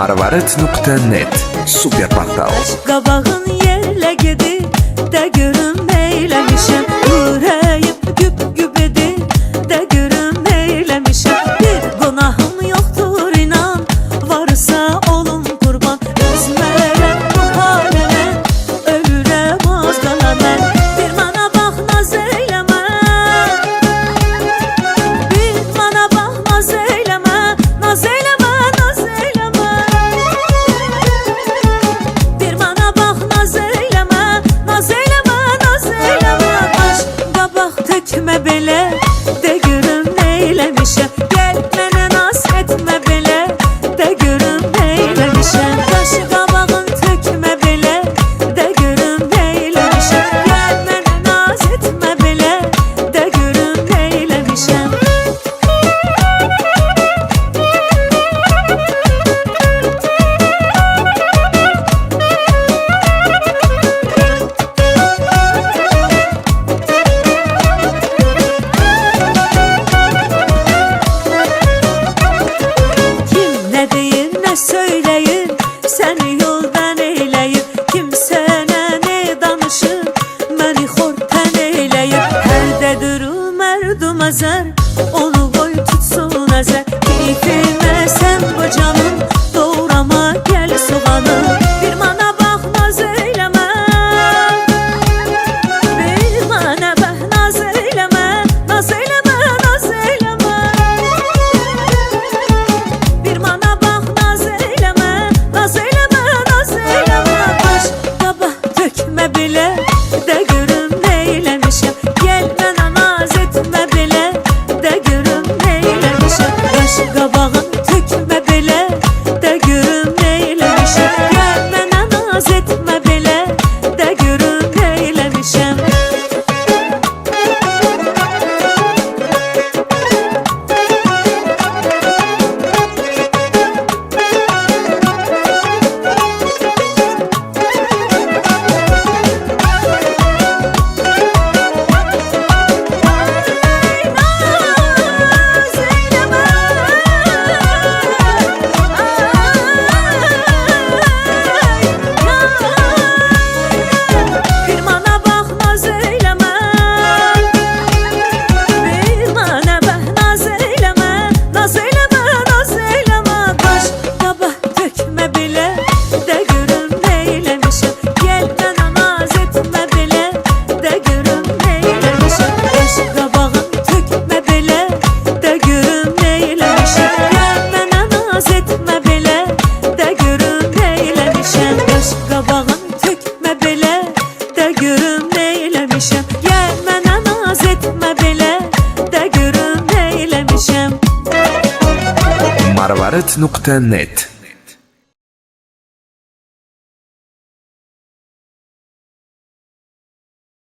Marvaret.net Super portal. Qabağın yerlə gedi də görüm eyləmişəm. Ürəyim güp-güp edi də görüm eyləmişəm. Bir günahım yoxdur inan, varsa olum qurban. Üzmərəm bu haləmə, ölürəm az qala mən. Bir mana bax naz eyləmə, bir mana bax naz eyləmə, naz eyləmə, naz eyləmə. Bir mana bax naz eyləmə, naz eyləmə, naz eyləmə. Baş qabaq tökmə belə, də görüm neyləmişəm. Gəl mənə naz etmə belə, də görüm neyləmişəm. Baş qabağın tökmə belə, də görüm neyləmişəm. Gəl mənə naz etmə belə, də görüm neyləmişəm. Kim nə deyir, nə söyləyir, səni yoldan eyləyir. Kim sənə nə danışır, məni xortən eyləyir. Hərdə durur mərdum əzər, onu qoy tutsun əzər. Keyfimə sən bu canım, doğrama gəl soğanım. Bir mana bax naz eyləmə, bir mana bax naz eyləmə, naz eyləmə, naz eyləmə. Bir mana bax naz eyləmə, naz eyləmə, naz eyləmə. Baş qabaq tökmə belə, də görüm neyləmişəm. Gəl mənə naz etmə belə, də görüm neyləmişəm. Baş qabağın tökmə belə, də görüm neyləmişəm. Gəl mənə naz etmə belə, də görüm neyləmişəm. Bir mana bax naz eyləmə, bir mana bax naz eyləmə, naz eyləmə, naz eyləmə. Baş qabaq tökmə belə, də görüm neyləmişəm. Gəl mənə naz etmə belə, də görüm neyləmişəm. Baş qabağın tökmə belə, də görüm neyləmişəm. Gəl mənə naz etmə belə, də görüm neyləmişəm. Baş qabağın tökmə belə, də görüm neyləmişəm. Gəl mənə naz etmə belə, də görüm neyləmişəm. Marvaret.net